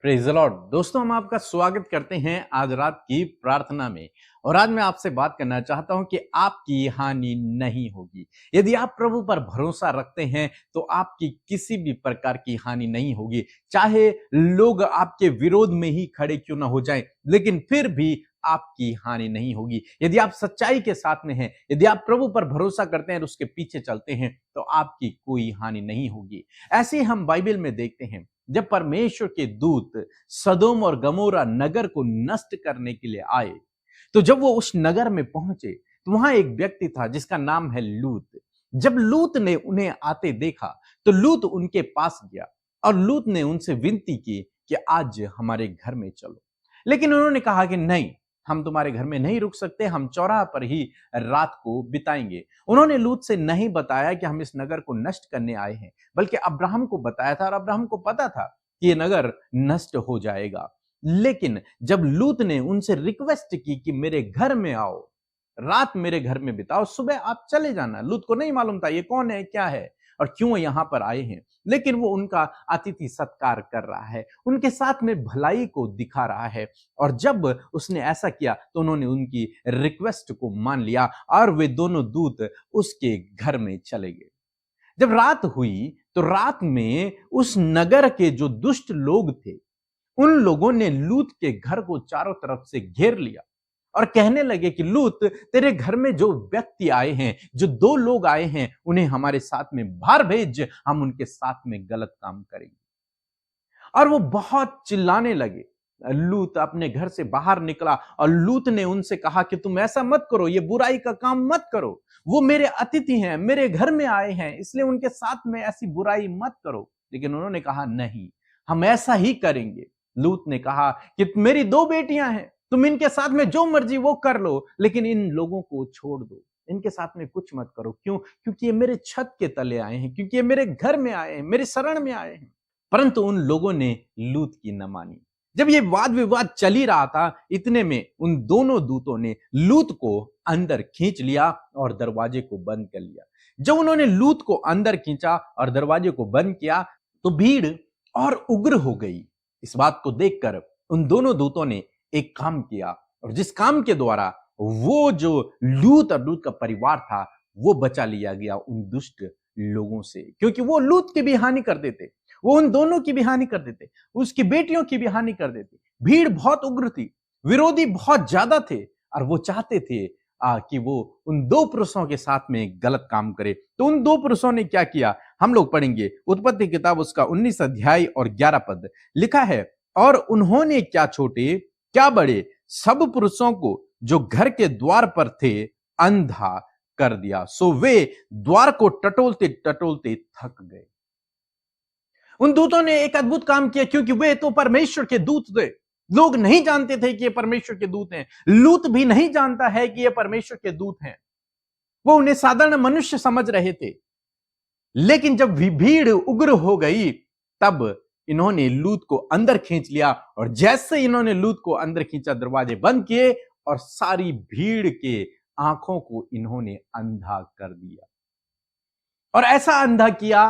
Praise the Lord. दोस्तों, हम आपका स्वागत करते हैं आज रात की प्रार्थना में। और आज मैं आपसे बात करना चाहता हूं कि आपकी हानि नहीं होगी। यदि आप प्रभु पर भरोसा रखते हैं तो आपकी किसी भी प्रकार की हानि नहीं होगी। चाहे लोग आपके विरोध में ही खड़े क्यों ना हो जाएं, लेकिन फिर भी आपकी हानि नहीं होगी। यदि आप सच्चाई के साथ में हैं, यदि आप प्रभु पर भरोसा करते हैं और उसके पीछे चलते हैं तो आपकी कोई हानि नहीं होगी। ऐसे हम बाइबल में देखते हैं, जब परमेश्वर के दूत सदोम और गमोरा नगर को नष्ट करने के लिए आए, तो जब वो उस नगर में पहुंचे तो वहां एक व्यक्ति था जिसका नाम है लूत। जब लूत ने उन्हें आते देखा तो लूत उनके पास गया और लूत ने उनसे विनती की कि आज हमारे घर में चलो। लेकिन उन्होंने कहा कि नहीं, हम तुम्हारे घर में नहीं रुक सकते, हम चौराहा पर ही रात को बिताएंगे। उन्होंने लूत से नहीं बताया कि हम इस नगर को नष्ट करने आए हैं, बल्कि अब्राहम को बताया था और अब्राहम को पता था कि ये नगर नष्ट हो जाएगा। लेकिन जब लूत ने उनसे रिक्वेस्ट की कि मेरे घर में आओ, रात मेरे घर में बिताओ, सुबह आप चले जाना, लूत को नहीं मालूम था ये कौन है, क्या है और क्यों यहां पर आए हैं। लेकिन वो उनका अतिथि सत्कार कर रहा है, उनके साथ में भलाई को दिखा रहा है। और जब उसने ऐसा किया तो उन्होंने उनकी रिक्वेस्ट को मान लिया और वे दोनों दूत उसके घर में चले गए। जब रात हुई तो रात में उस नगर के जो दुष्ट लोग थे, उन लोगों ने लूत के घर को चारों तरफ से घेर लिया और कहने लगे कि लूत, तेरे घर में जो व्यक्ति आए हैं, जो दो लोग आए हैं, उन्हें हमारे साथ में बाहर भेज, हम उनके साथ में गलत काम करेंगे। और वो बहुत चिल्लाने लगे। लूत अपने घर से बाहर निकला और लूत ने उनसे कहा कि तुम ऐसा मत करो, ये बुराई का काम मत करो, वो मेरे अतिथि हैं, मेरे घर में आए हैं, इसलिए उनके साथ में ऐसी बुराई मत करो। लेकिन उन्होंने कहा नहीं, हम ऐसा ही करेंगे। लूत ने कहा कि मेरी दो बेटियां हैं, तुम इनके साथ में जो मर्जी वो कर लो, लेकिन इन लोगों को छोड़ दो, इनके साथ में कुछ मत करो। क्यों? क्योंकि ये मेरे छत के तले आए हैं, क्योंकि ये मेरे घर में आए हैं, मेरे शरण में आए हैं। परंतु उन लोगों ने लूत की न मानी। जब ये वाद विवाद चल ही रहा था, इतने में उन दोनों दूतों ने लूत को अंदर खींच लिया और दरवाजे को बंद कर लिया। जब उन्होंने लूत को अंदर खींचा और दरवाजे को बंद किया तो भीड़ और उग्र हो गई। इस बात को देखकर उन दोनों दूतों ने एक काम किया, और जिस काम के द्वारा वो जो लूत और लूत का परिवार था वो बचा लिया गया उन दुष्ट लोगों से, क्योंकि वो लूत की भी हानि कर देते, वो उन दोनों की भी हानि कर देते, उसकी बेटियों की भी हानि कर देते। भीड़ बहुत उग्र थी, विरोधी बहुत ज्यादा थे और वो चाहते थे कि वो उन दो पुरुषों के साथ में गलत काम करे। तो उन दो पुरुषों ने क्या किया, हम लोग पढ़ेंगे उत्पत्ति किताब उसका 19 अध्याय और 11 पद। लिखा है, और उन्होंने क्या छोटे क्या बड़े सब पुरुषों को जो घर के द्वार पर थे अंधा कर दिया, सो वे द्वार को टटोलते टटोलते थक गए। उन दूतों ने एक अद्भुत काम किया, क्योंकि वे तो परमेश्वर के दूत थे। लोग नहीं जानते थे कि ये परमेश्वर के दूत हैं। लूत भी नहीं जानता है कि ये परमेश्वर के दूत हैं। वो उन्हें साधारण मनुष्य समझ रहे थे। लेकिन जब भीड़ उग्र हो गई तब इन्होंने लूत को अंदर खींच लिया, और जैसे इन्होंने लूत को अंदर खींचा, दरवाजे बंद किए और सारी भीड़ के आंखों को इन्होंने अंधा कर दिया। और ऐसा अंधा किया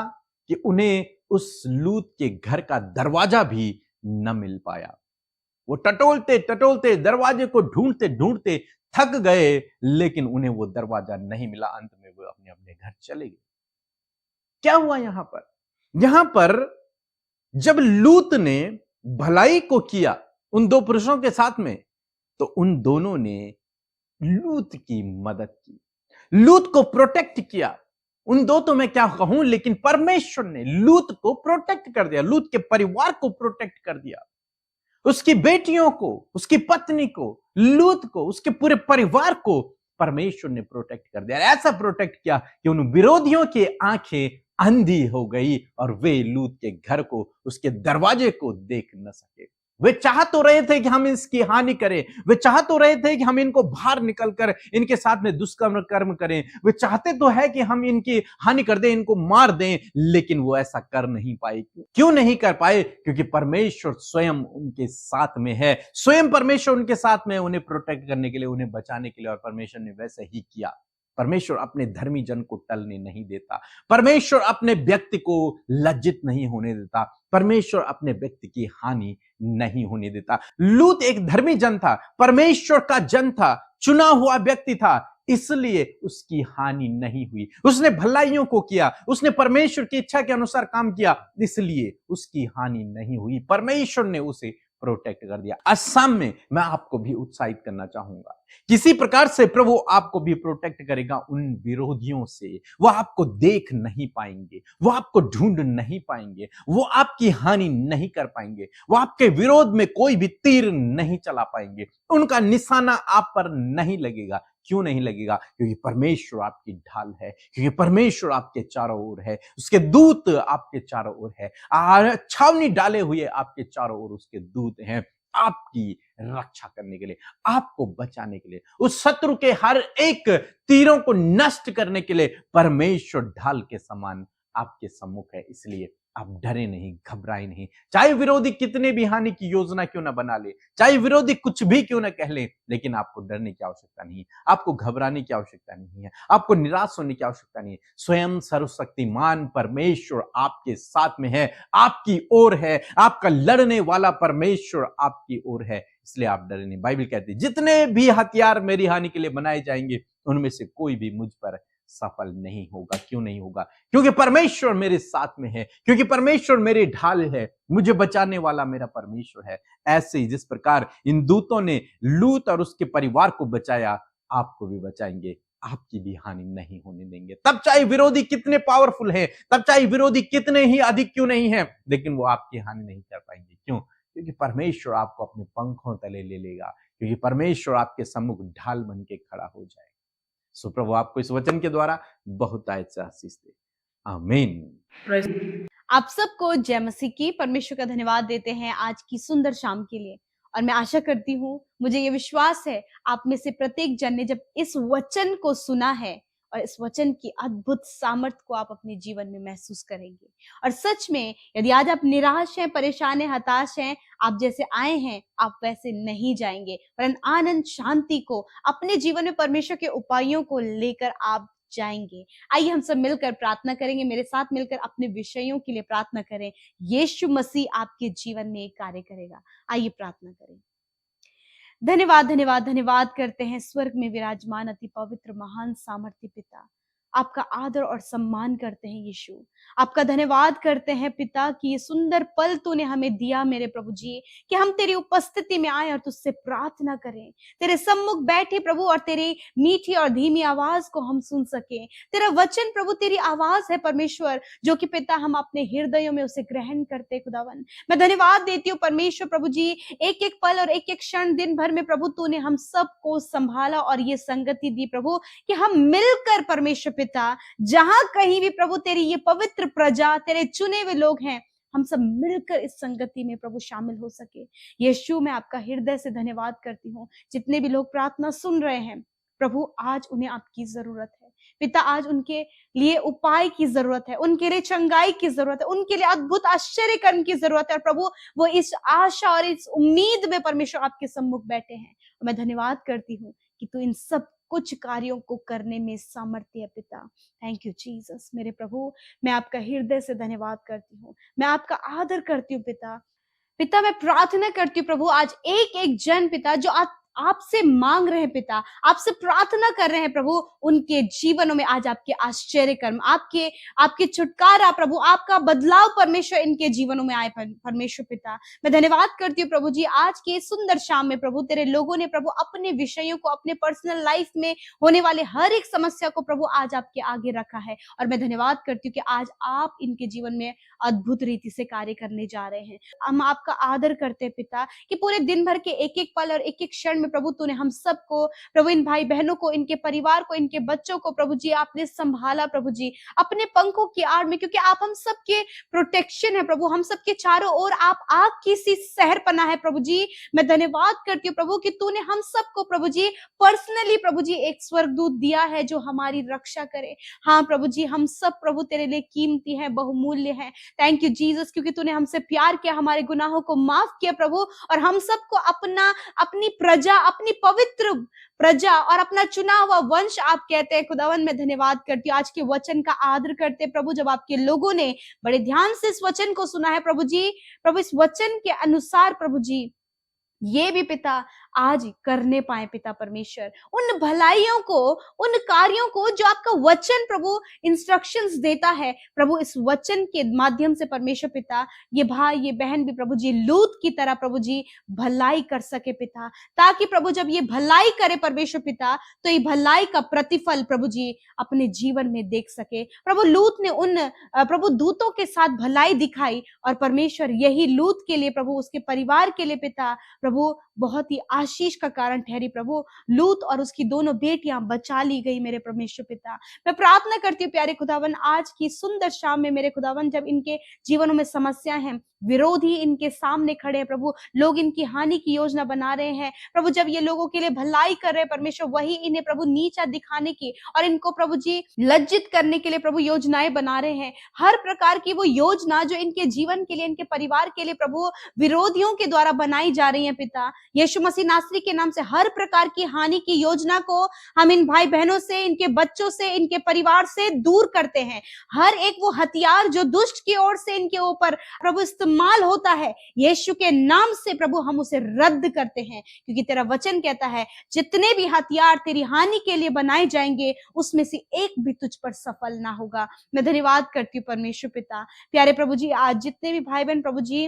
कि उन्हें उस लूत के घर का दरवाजा भी न मिल पाया। वो टटोलते टटोलते दरवाजे को ढूंढते ढूंढते थक गए, लेकिन उन्हें वो दरवाजा नहीं मिला। अंत में वो अपने अपने घर चले गए। क्या हुआ यहां पर? यहां पर जब लूत ने भलाई को किया उन दो पुरुषों के साथ में, तो उन दोनों ने लूत की मदद की, लूत को प्रोटेक्ट किया। उन दो तो मैं क्या कहूं, लेकिन परमेश्वर ने लूत को प्रोटेक्ट कर दिया, लूत के परिवार को प्रोटेक्ट कर दिया, उसकी बेटियों को, उसकी पत्नी को, लूत को, उसके पूरे परिवार को परमेश्वर ने प्रोटेक्ट कर दिया। ऐसा प्रोटेक्ट किया कि उन विरोधियों की आंखें अंधी हो गई और वे लूत के घर को, उसके दरवाजे को देख न सके। वे चाह तो रहे थे कि हम इसकी हानि करें, वे चाह तो रहे थे कि हम इनको बाहर निकलकर इनके साथ में दुष्कर्म कर्म करें, वे चाहते तो है कि हम इनकी हानि कर दें, इनको मार दें, लेकिन वो ऐसा कर नहीं पाए। क्यों नहीं कर पाए? क्योंकि परमेश्वर स्वयं उनके साथ में है, स्वयं परमेश्वर उनके साथ में, उन्हें प्रोटेक्ट करने के लिए, उन्हें बचाने के लिए, और परमेश्वर ने वैसे ही किया। परमेश्वर अपने धर्मी जन को टलने नहीं देता। परमेश्वर अपने व्यक्ति को लज्जित नहीं होने देता। परमेश्वर अपने व्यक्ति की हानि नहीं होने देता। लूत एक धर्मी जन था, परमेश्वर का जन था, चुना हुआ व्यक्ति था, इसलिए उसकी हानि नहीं हुई। उसने भलाइयों को किया, उसने परमेश्वर की इच्छा के अनुसार काम किया, इसलिए उसकी हानि नहीं हुई। परमेश्वर ने उसे प्रोटेक्ट कर दिया। असम में मैं आपको भी उत्साहित करना चाहूंगा, किसी प्रकार से प्रभु आपको भी प्रोटेक्ट करेगा उन विरोधियों से। वो आपको देख नहीं पाएंगे, वो आपको ढूंढ नहीं पाएंगे, वो आपकी हानि नहीं कर पाएंगे, वो आपके विरोध में कोई भी तीर नहीं चला पाएंगे, उनका निशाना आप पर नहीं लगेगा। क्यों नहीं लगेगा? क्योंकि परमेश्वर आपकी ढाल है, क्योंकि परमेश्वर आपके चारों ओर है, उसके दूत आपके चारों ओर है, छावनी डाले हुए आपके चारों ओर उसके दूत हैं, आपकी रक्षा करने के लिए, आपको बचाने के लिए, उस शत्रु के हर एक तीरों को नष्ट करने के लिए परमेश्वर ढाल के समान आपके सम्मुख है। इसलिए आप डरे नहीं, घबराए नहीं। चाहे विरोधी कितने भी हानि की योजना क्यों ना बना ले, चाहे विरोधी कुछ भी क्यों ना कह ले, लेकिन आपको डरने की आवश्यकता नहीं है, आपको घबराने की आवश्यकता नहीं है, आपको निराश होने की आवश्यकता नहीं है। स्वयं सर्वशक्तिमान परमेश्वर आपके साथ में है, आपकी ओर है, आपका लड़ने वाला परमेश्वर आपकी ओर है, इसलिए आप डरे नहीं। बाइबल कहती है जितने भी हथियार मेरी हानि के लिए बनाए जाएंगे उनमें से कोई भी मुझ पर सफल नहीं होगा। क्यों नहीं होगा? क्योंकि परमेश्वर मेरे साथ में है, क्योंकि परमेश्वर मेरी ढाल है, मुझे बचाने वाला मेरा परमेश्वर है। ऐसे ही जिस प्रकार इन दूतों ने लूत और उसके परिवार को बचाया, आपको भी बचाएंगे, आपकी भी हानि नहीं होने देंगे। तब चाहे विरोधी कितने पावरफुल हैं, तब चाहे विरोधी कितने ही अधिक क्यों नहीं है, लेकिन वो आपकी हानि नहीं कर पाएंगे। क्यों? क्योंकि परमेश्वर आपको अपने पंखों तले ले लेगा, क्योंकि परमेश्वर आपके सम्मुख ढाल बन के खड़ा हो जाएगा। सो प्रभु आपको इस वचन के द्वारा बहुत से आशीष दे। आमीन। आप सबको जय मसीह की। परमेश्वर का धन्यवाद देते हैं आज की सुंदर शाम के लिए, और मैं आशा करती हूँ, मुझे ये विश्वास है आप में से प्रत्येक जन ने जब इस वचन को सुना है और इस वचन की अद्भुत सामर्थ को आप अपने जीवन में महसूस करेंगे। और सच में यदि आज आप निराश हैं, परेशान हैं, हताश हैं, आप जैसे आए हैं आप वैसे नहीं जाएंगे, वरन आनंद शांति को अपने जीवन में परमेश्वर के उपायों को लेकर आप जाएंगे। आइए हम सब मिलकर प्रार्थना करेंगे, मेरे साथ मिलकर अपने विषयों के लिए प्रार्थना करें। यीशु मसीह आपके जीवन में एक कार्य करेगा। आइए प्रार्थना करें। धन्यवाद धन्यवाद धन्यवाद करते हैं स्वर्ग में विराजमान अति पवित्र महान सामर्थ्य पिता, आपका आदर और सम्मान करते हैं यीशु। आपका धन्यवाद करते हैं पिता कि ये सुंदर पल तूने हमें दिया मेरे प्रभु जी, कि हम तेरी उपस्थिति में आए और तुझसे प्रार्थना करें, तेरे सम्मुख बैठे प्रभु, और तेरी मीठी और धीमी आवाज को हम सुन सके। तेरा वचन प्रभु तेरी आवाज है परमेश्वर, जो कि पिता हम अपने हृदयों में उसे ग्रहण करते खुदावन। मैं धन्यवाद देती हूँ परमेश्वर प्रभु जी, एक एक पल और एक एक क्षण दिन भर में प्रभु तूने हम सबको संभाला और ये संगति दी प्रभु, कि हम मिलकर परमेश्वर पिता जहां कहीं भी प्रभु तेरी ये पवित्र प्रजा, तेरे चुने हुए लोग हैं, हम सब मिलकर इस संगति में प्रभु शामिल हो सके। यीशु मैं आपका हृदय से धन्यवाद करती हूँ। जितने भी लोग प्रार्थना सुन रहे हैं प्रभु, आज उन्हें आपकी जरूरत है पिता, आज उनके लिए उपाय की जरूरत है, उनके लिए चंगाई की जरूरत है, उनके लिए अद्भुत आश्चर्य कर्म की जरूरत है। और प्रभु वो इस आशा और इस उम्मीद में परमेश्वर आपके सम्मुख बैठे हैं। और मैं धन्यवाद करती हूँ कि तू इन सब कुछ कार्यों को करने में सामर्थ्य है पिता। Thank you Jesus. मेरे प्रभु मैं आपका हृदय से धन्यवाद करती हूँ, मैं आपका आदर करती हूँ पिता। पिता मैं प्रार्थना करती हूँ प्रभु, आज एक एक जन पिता जो आपसे मांग रहे हैं पिता, आपसे प्रार्थना कर रहे हैं प्रभु, उनके जीवनों में आज आपके आश्चर्य कर्म, आपके छुटकारा प्रभु, आपका बदलाव परमेश्वर इनके जीवनों में आए परमेश्वर पिता। मैं धन्यवाद करती हूँ प्रभु जी, आज के सुंदर शाम में प्रभु तेरे लोगों ने प्रभु अपने विषयों को, अपने पर्सनल लाइफ में होने वाले हर एक समस्या को प्रभु आज आपके आगे रखा है। और मैं धन्यवाद करती हूँ कि आज आप इनके जीवन में अद्भुत रीति से कार्य करने जा रहे हैं। हम आपका आदर करते हैं पिता, कि पूरे दिन भर के एक एक पल और एक एक क्षण प्रभु तूने हम सबको प्रभु, इन भाई बहनों को, इनके परिवार को, इनके बच्चों को प्रभु जी आपने संभाला प्रभु जी अपने पंखों की आड़ में, क्योंकि आप हम सबके प्रोटेक्शन है प्रभु, हम सबके चारों ओर आप आग की सी सहर पना है प्रभु जी। मैं धन्यवाद करती हूँ प्रभु कि तूने हम सबको प्रभु जी पर्सनली प्रभु जी एक स्वर्गदूत दिया है जो हमारी रक्षा करे। हाँ प्रभु जी, हम सब प्रभु तेरे लिए कीमती है, बहुमूल्य है। थैंक यू जीसस, क्योंकि तूने हमसे प्यार किया, हमारे गुनाहों को माफ किया प्रभु, और हम सबको अपनी प्रजा प्रजा, अपनी पवित्र प्रजा और अपना चुना हुआ वंश आप कहते हैं। खुदावन मैं धन्यवाद करती हूँ, आज के वचन का आदर करते हैं प्रभु। जब आपके लोगों ने बड़े ध्यान से इस वचन को सुना है प्रभु जी, प्रभु इस वचन के अनुसार प्रभु जी ये भी पिता आज करने पाए पिता परमेश्वर, उन भलाइयों को, उन कार्यों को जो आपका वचन प्रभु इंस्ट्रक्शंस देता है प्रभु, इस वचन के माध्यम से परमेश्वर पिता ये भाई ये बहन भी प्रभु जी लूत की तरह प्रभु जी भलाई कर सके पिता, ताकि प्रभु जब ये भलाई करे परमेश्वर पिता तो ये भलाई का प्रतिफल प्रभु जी अपने जीवन में देख सके। प्रभु लूत ने उन प्रभु दूतों के साथ भलाई दिखाई और परमेश्वर यही लूत के लिए प्रभु, उसके परिवार के लिए पिता प्रभु बहुत ही आशीष का कारण ठहरी प्रभु। लूत और उसकी दोनों बेटियां बचा ली गई मेरे परमेश्वर पिता। मैं प्रार्थना करती हूँ प्यारे खुदावन, आज की सुंदर शाम में मेरे खुदावन, जब इनके जीवनों में समस्या है, विरोधी इनके सामने खड़े हैं प्रभु, लोग इनकी हानि की योजना बना रहे हैं प्रभु, जब ये लोगों के लिए भलाई कर रहे हैं परमेश्वर, वही इन्हें प्रभु नीचा दिखाने की और इनको प्रभु जी लज्जित करने के लिए प्रभु योजनाएं बना रहे हैं। हर प्रकार की वो योजना जो इनके जीवन के लिए, इनके परिवार के लिए प्रभु विरोधियों के द्वारा बनाई जा रही है पिता, यीशु मसीह नासरी के नाम से हर प्रकार की हानि की योजना को हम इन भाई बहनों से, इनके बच्चों से, इनके परिवार से दूर करते हैं। हर एक वो हथियार जो दुष्ट की ओर से इनके ऊपर प्रभु इस्तेमाल होता है, यीशु के नाम से प्रभु हम उसे रद्द करते हैं, क्योंकि तेरा वचन कहता है जितने भी हथियार तेरी हानि के लिए बनाए जाएंगे उसमें से एक भी तुझ पर सफल ना होगा। मैं धन्यवाद करती हूँ परमेश्वर पिता। प्यारे प्रभु जी, आज जितने भी भाई बहन प्रभु जी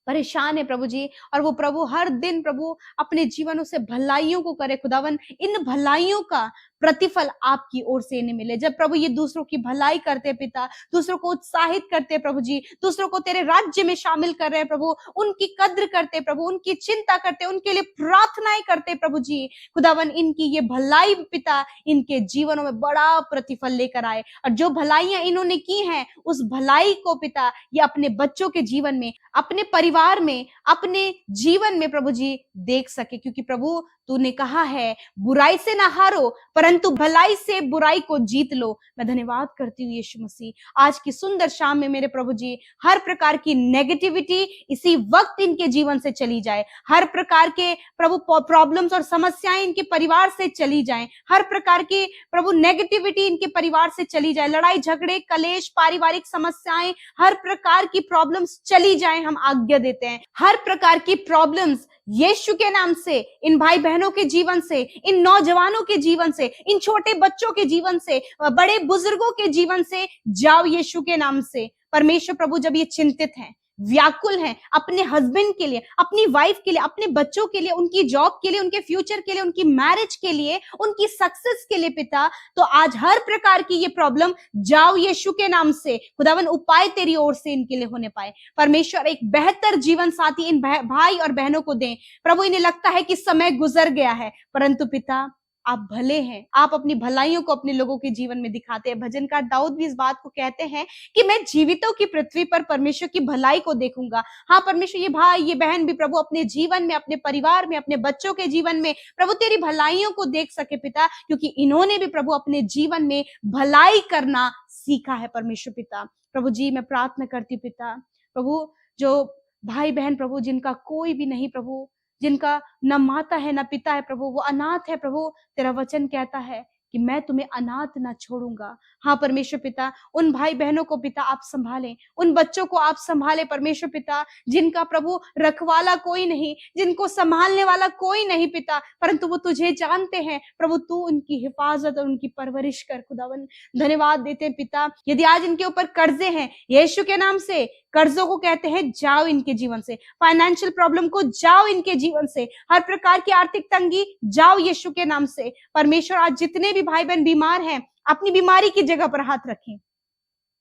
परेशान है प्रभु जी, और वो प्रभु हर दिन प्रभु अपने जीवनों से भलाइयों को करे खुदावन, इन भलाइयों का प्रतिफल आपकी ओर से इन्हें मिले। जब प्रभु ये दूसरों की भलाई करते पिता, दूसरों को उत्साहित करते प्रभु जी, दूसरों को तेरे राज्य में शामिल कर रहे हैं प्रभु, उनकी कद्र करते प्रभु, उनकी चिंता करते, उनके लिए प्रार्थनाएं करते प्रभु जी, खुदावन इनकी ये भलाई पिता इनके जीवनों में बड़ा प्रतिफल लेकर आए, और जो भलाइयां इन्होंने की हैं उस भलाई को पिता ये अपने बच्चों के जीवन में, अपने परिवार में, अपने जीवन में प्रभु जी देख सके, क्योंकि प्रभु तूने कहा है बुराई से ना हारो परंतु भलाई से बुराई को जीत लो। मैं धन्यवाद करती हूँ यीशु मसीह, आज की सुंदर शाम में मेरे प्रभु जी हर प्रकार की नेगेटिविटी इसी वक्त इनके जीवन से चली जाए, हर प्रकार के प्रभु प्रॉब्लम्स और समस्याएं इनके परिवार से चली जाएं, हर प्रकार की प्रभु नेगेटिविटी इनके परिवार से चली जाए, लड़ाई झगड़े कलेश पारिवारिक समस्याएं हर प्रकार की प्रॉब्लम्स चली जाएं, हम आज्ञा देते हैं। हर प्रकार की प्रॉब्लम्स यीशु के नाम से इन भाई बहनों के जीवन से, इन नौजवानों के जीवन से, इन छोटे बच्चों के जीवन से, बड़े बुजुर्गों के जीवन से जाओ यीशु के नाम से। परमेश्वर प्रभु जब ये चिंतित हैं, व्याकुल हैं अपने हस्बैंड के लिए, अपनी वाइफ के लिए, अपने बच्चों के लिए, उनकी जॉब के लिए, उनके फ्यूचर के लिए, उनकी मैरिज के लिए, उनकी सक्सेस के लिए पिता, तो आज हर प्रकार की ये प्रॉब्लम जाओ यीशु के नाम से, खुदावन उपाय तेरी ओर से इनके लिए होने पाए। परमेश्वर एक बेहतर जीवन साथी इन भाई और बहनों को दें प्रभु। इन्हें लगता है कि समय गुजर गया है, परंतु पिता आप भले हैं, आप अपनी भलाइयों को अपने लोगों के जीवन में दिखाते हैं। भजनकार दाऊद भी इस बात को कहते हैं कि मैं जीवितों की पृथ्वी पर परमेश्वर की भलाई को देखूंगा। हाँ परमेश्वर, ये भाई ये बहन भी प्रभु अपने जीवन में, अपने परिवार में, अपने बच्चों के जीवन में प्रभु तेरी भलाइयों को देख सके पिता, क्योंकि इन्होंने भी प्रभु अपने जीवन में भलाई करना सीखा है परमेश्वर पिता। प्रभु जी मैं प्रार्थना करती पिता, प्रभु जो भाई बहन प्रभु जिनका कोई भी नहीं प्रभु, जिनका न माता है न पिता है प्रभु, वो अनाथ है प्रभु, तेरा वचन कहता है कि मैं तुम्हें अनाथ ना छोड़ूंगा। हाँ परमेश्वर पिता, उन भाई बहनों को पिता आप संभालें, उन बच्चों को आप संभालें परमेश्वर पिता, जिनका प्रभु रखवाला कोई नहीं, जिनको संभालने वाला कोई नहीं पिता, परंतु वो तुझे जानते हैं प्रभु, तू उनकी हिफाजत और उनकी परवरिश कर खुदावन। धन्यवाद देते हैं पिता। यदि आज इनके ऊपर कर्जे हैं, यीशु के नाम से कर्जों को कहते हैं जाओ इनके जीवन से, फाइनेंशियल प्रॉब्लम को जाओ इनके जीवन से, हर प्रकार की आर्थिक तंगी जाओ यीशु के नाम से। परमेश्वर आज जितने भी भाई बहन बीमार हैं अपनी बीमारी की जगह पर हाथ रखें,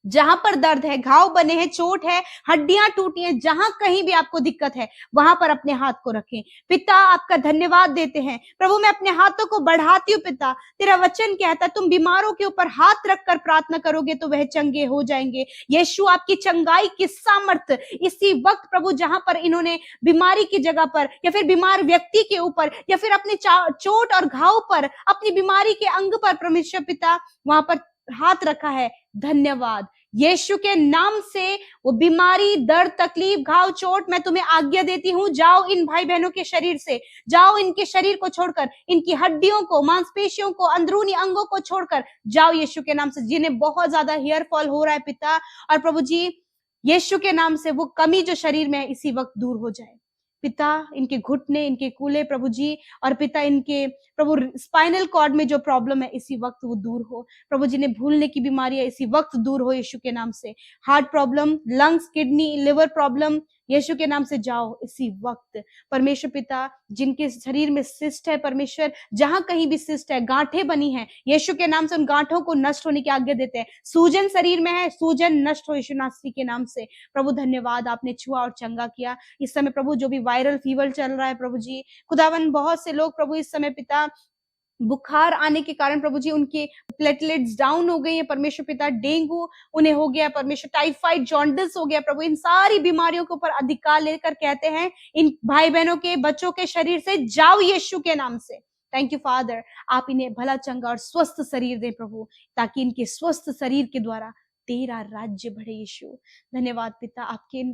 जहां पर दर्द है, घाव बने हैं, चोट है, हड्डियां टूटी हैं, जहां कहीं भी आपको दिक्कत है वहां पर अपने हाथ को रखें। पिता आपका धन्यवाद देते हैं प्रभु, मैं अपने हाथों को बढ़ाती हूँ पिता, तेरा वचन कहता है तुम बीमारों के ऊपर हाथ रखकर प्रार्थना करोगे तो वह चंगे हो जाएंगे। यीशु आपकी चंगाई की सामर्थ इसी वक्त प्रभु, जहां पर इन्होंने बीमारी की जगह पर या फिर बीमार व्यक्ति के ऊपर या फिर अपने चोट और घाव पर, अपनी बीमारी के अंग पर परमेश्वर पिता वहां पर हाथ रखा है, धन्यवाद यीशु के नाम से वो बीमारी, दर्द, तकलीफ, घाव, चोट, मैं तुम्हें आज्ञा देती हूँ, जाओ इन भाई बहनों के शरीर से, जाओ इनके शरीर को छोड़कर, इनकी हड्डियों को, मांसपेशियों को, अंदरूनी अंगों को छोड़कर जाओ यीशु के नाम से। जिन्हें बहुत ज्यादा हेयर फॉल हो रहा है पिता, और प्रभु जी यीशु के नाम से वो कमी जो शरीर में है इसी वक्त दूर हो जाए पिता। इनके घुटने, इनके कूल्हे प्रभु जी, और पिता इनके प्रभु स्पाइनल कॉर्ड में जो प्रॉब्लम है इसी वक्त वो दूर हो प्रभु जी। ने भूलने की बीमारी है इसी वक्त दूर हो यीशु के नाम से। Heart problem, lungs, kidney, liver problem, Yeshu के नाम से जाओ इसी वक्त परमेश्वर पिता। जिनके शरीर में सिस्ट है परमेश्वर, जहां कहीं भी सिस्ट है, गांठें बनी हैं, यीशु के नाम से उन गांठों को नष्ट होने की आज्ञा देते हैं। सूजन शरीर में है, सूजन नष्ट हो यीशु नासरी के नाम से। प्रभु धन्यवाद, आपने छुआ और चंगा किया। इस समय प्रभु जो भी वायरल फीवर चल रहा है प्रभु जी, खुदावन बहुत से लोग प्रभु इस समय पिता बुखार आने के कारण प्रभु जी उनके प्लेटलेट्स डाउन हो गई है परमेश्वर पिता। डेंगू उन्हें हो गया परमेश्वर, टाइफाइड, जॉन्डिस हो गया प्रभु। इन सारी बीमारियों के ऊपर अधिकार लेकर कहते हैं इन भाई बहनों के, बच्चों के शरीर से जाओ यीशु के नाम से। थैंक यू फादर, आप इन्हें भला चंगा और स्वस्थ शरीर दें प्रभु, ताकि इनके स्वस्थ शरीर के द्वारा तेरा राज्य बढ़े यीशु। धन्यवाद पिता आपके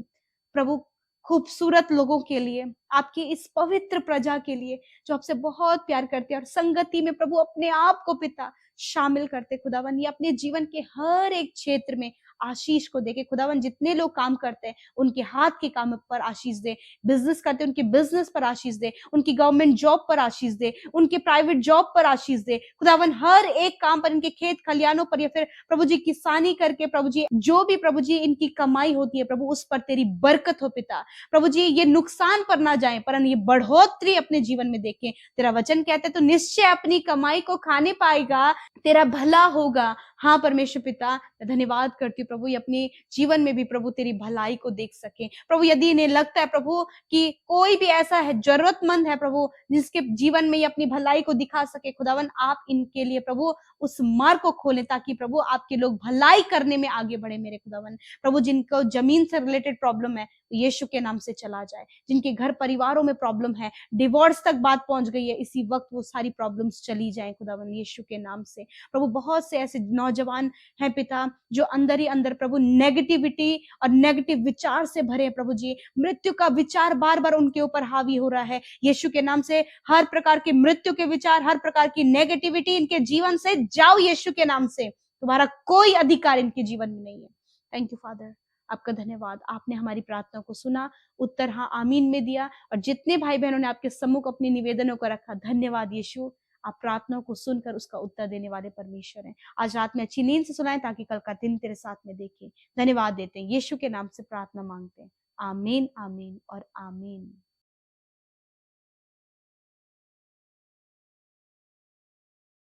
प्रभु खूबसूरत लोगों के लिए, आपकी इस पवित्र प्रजा के लिए जो आपसे बहुत प्यार करते हैं और संगति में प्रभु अपने आप को पिता शामिल करते। खुदावन ये अपने जीवन के हर एक क्षेत्र में आशीष को देके खुदावन, जितने लोग काम करते हैं उनके हाथ के काम पर आशीष दे, बिजनेस करते हैं उनके बिजनेस पर आशीष दे, उनकी गवर्नमेंट जॉब पर आशीष दे, उनके प्राइवेट जॉब पर आशीष दे खुदावन। हर एक काम पर, इनके खेत खलियानों पर, या फिर प्रभु जी किसानी करके प्रभु जी जो भी प्रभु जी इनकी कमाई होती है प्रभु, उस पर तेरी बरकत हो पिता। प्रभु जी ये नुकसान पर ना जाए, पर ये बढ़ोतरी अपने जीवन में देखें। तेरा वचन कहते तो निश्चय अपनी कमाई को खाने पाएगा, तेरा भला होगा। हाँ परमेश्वर पिता, धन्यवाद करती हूँ प्रभु, ये अपने जीवन में भी प्रभु तेरी भलाई को देख सके प्रभु। यदि इन्हें लगता है प्रभु कि कोई भी ऐसा है जरूरतमंद है प्रभु जिसके जीवन में ये अपनी भलाई को दिखा सके, खुदावन आप इनके लिए प्रभु उस मार्ग को खोलें, ताकि प्रभु आपके लोग भलाई करने में आगे बढ़े मेरे खुदावन। प्रभु जिनको जमीन से रिलेटेड प्रॉब्लम है यीशु के नाम से चला जाए, जिनके घर परिवारों में प्रॉब्लम है, डिवोर्स तक बात पहुंच गई है, इसी वक्त वो सारी प्रॉब्लम्स चली जाएं खुदावन यीशु के नाम से। प्रभु बहुत से ऐसे नौजवान हैं पिता जो अंदर ही अंदर प्रभु नेगेटिविटी और नेगेटिव विचार से भरे हैं प्रभु जी। मृत्यु का विचार बार बार उनके ऊपर हावी हो रहा है यीशु के नाम से। हर प्रकार के मृत्यु के विचार, हर प्रकार की नेगेटिविटी इनके जीवन से जाओ यीशु के नाम से। तुम्हारा कोई अधिकार इनके जीवन में नहीं है। थैंक यू फादर, आपका धन्यवाद। आपने हमारी प्रार्थना को सुना, उत्तर हाँ आमीन में दिया, और जितने भाई बहनों ने आपके सम्मुख अपने निवेदनों को रखा, धन्यवाद यीशु। आप प्रार्थनाओं को सुनकर उसका उत्तर देने वाले परमेश्वर हैं। आज रात में अच्छी नींद से सुनाएं ताकि कल का दिन तेरे साथ में देखें। धन्यवाद देते हैं, यीशु के नाम से प्रार्थना मांगते हैं। आमीन, आमीन और आमीन।